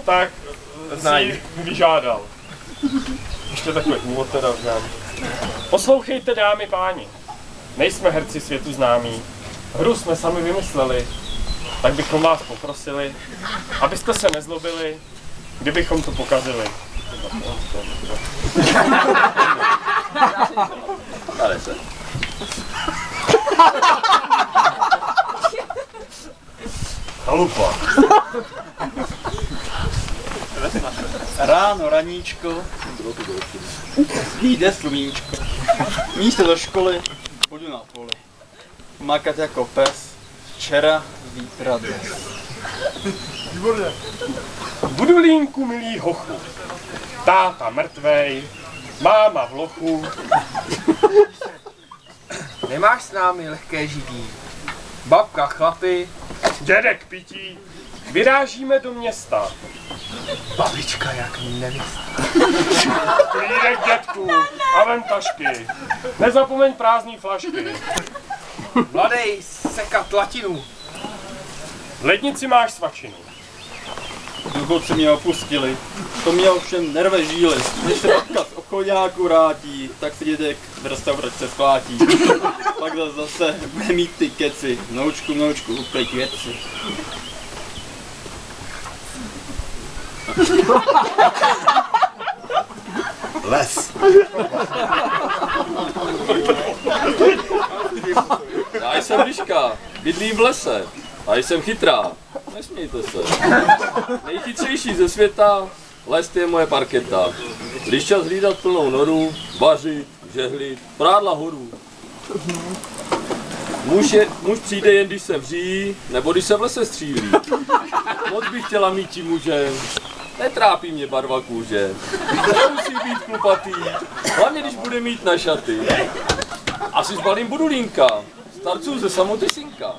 tak si vyžádal. Ještě takový úvod teda vžám. Poslouchejte, dámy, páni. Nejsme herci světu známí. Hru jsme sami vymysleli. Tak bychom vás poprosili, abyste se nezlobili, kdybychom to pokazili. Tady se. Chalupa. Ráno, raníčko, jde sluníčko. Místo do školy, budu na poli. Makat jako pes, včera, zítra dnes. Výborně. Budulínku, milý hochu. Táta mrtvej, máma v lochu. Nemáš s námi lehké žití. Babka chlapy, Dědek pití. Vyrážíme do města. babička jak nevěsta. Klídek dětku a vem tašky. Nezapomeň prázdný flašky. Mladej sekat latinu. V lednici máš svačinu. Důchodci mě opustili, to mě ovšem nerve žíly. Když se babka z obchodáku vrátí, tak si dědek v restauračce splátí. Pak zase bude mít ty keci. Vnoučku, uklid věci. Les. Já jsem Liška, bydlím v lese a jsem chytrá. Nesmějte se. Nejchytřejší ze světa, les je moje parketa. Když čas hlídat plnou noru, vařit, žehlit, prádla horu. Muž přijde jen, když se vří, nebo když se v lese střílí. Moc bych chtěla mít tím mužem. Netrápí mě barva kůže. Nemusí být chlupatý, hlavně když bude mít na šaty. Asi zbalím budulínka, starců ze samoty synka.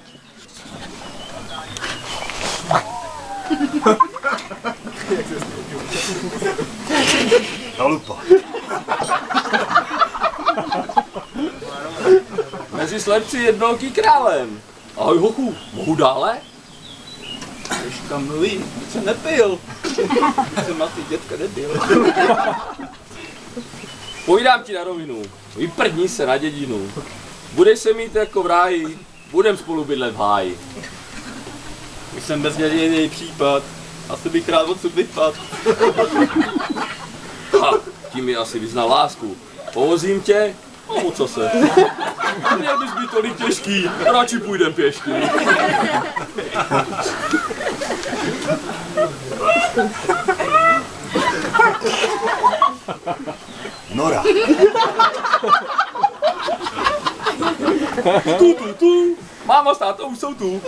Chalupa. Mezi slepci jednoký králem. Ahoj hochu, mohu dále? Liška mluví, jsem nepil. Jsem asi dětka nebyl. Povídám ti na rovinu, vyprdni se na dědinu. Budeš se mít jako v ráji, budem spolu bydlet v háji. Už jsem bezděděný případ, asi bych rád odsud vypad. Ha, tím mi asi vyznal lásku. Povozím tě? No, co se? Měl bys být tolik těžký, radši půjdem pěšky. Nora. Tu. Máma s tátou už jsou tu.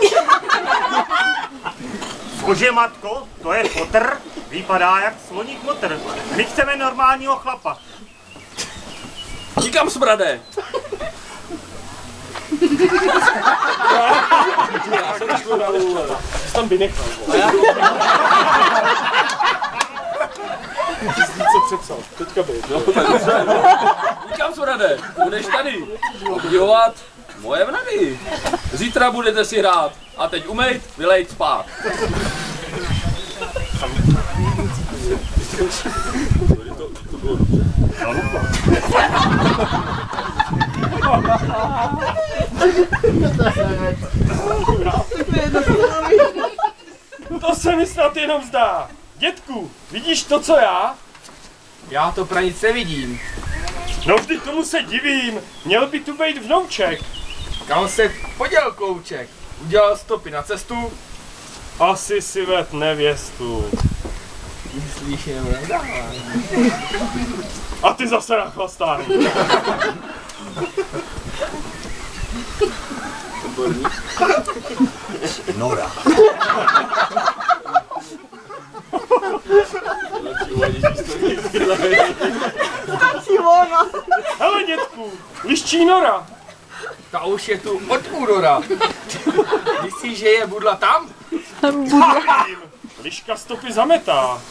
Cože, matko, to je fotr, vypadá jak sloník motr. My chceme normálního chlapa. Nikam smrade. Já jsem šlo na vůle. Jsi tam vynechal. Ty jsi co přepsal. Teďka bejt. Nikam smrade. Budeš tady. Obdivovat moje mravy. Zítra budete si hrát. A teď umejt, vylejt spát. To se mi snad jenom zdá. Dětku, vidíš to, co já? Já to pro nic nevidím. No vždyť tomu se divím. Měl by tu být vnouček. Kam se poděl klouček? Udělal stopy na cestu? Asi si ved nevěstu. Myslíš, je pravda? A ty zase na chlastání. Nora. Hele, dětku, liščí Nora. Ta už je tu od února. Myslíš, že je budla tam? Vím, liška stopy zametá.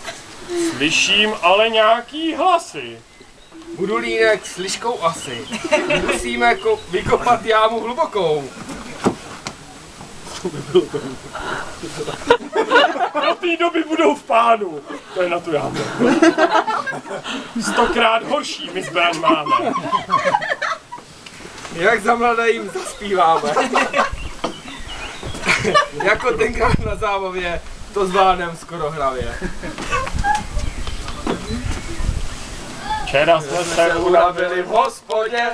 Slyším ale nějaký hlasy. Budulínek s liškou asi. Musíme vykopat jámu hlubokou. Do té doby budou v pánu. To je na to já. 100krát horší my zbraň máme. Jak za mladým zaspíváme. Jako tenkrát na zábavě, to zvládnem skoro hravě. Včera jsme se Unavili v hospodě,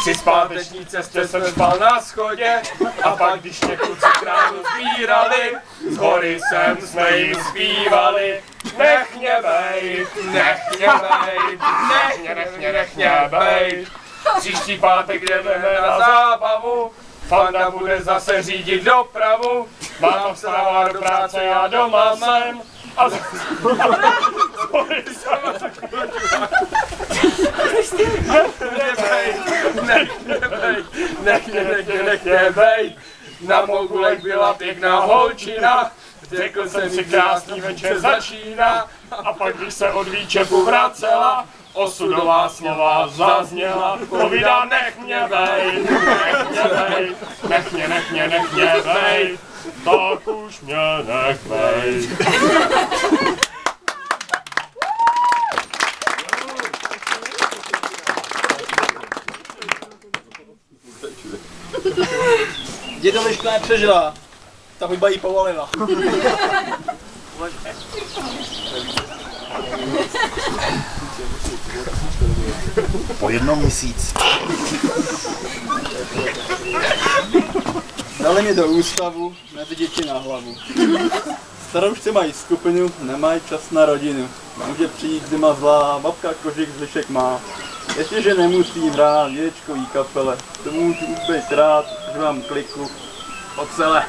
při zpáteční cestě jsem spal na schodě, a pak když mě kluci kránu sbírali, z hory jsme jim zpívali. Nech mě bejt, nech mě bejt, nech mě bejt. Příští pátek jdeme na zábavu, Fanda bude zase řídit dopravu. Máma vstává do práce, já doma jsem. A nech mě bejt. Na Mogulech byla pěkná holčina, řekl jsem si krásný večer začíná. A pak když se od výčepu vracela, osudová slova zazněla. Povídá nech mě bejt, nech mě bejt, tak už mě nech bejt. Dědoviška nepřežila, ta hudba jí povolila. Po jednom měsíci. Dali mě do ústavu, mezi děti na hlavu. Staroušci mají skupinu, nemají čas na rodinu. Může přijít zima zlá, babka kožik z lišek má. Jestliže nemusím hrát dědečkový kapele, to můžu být rád, že mám kliku po celé.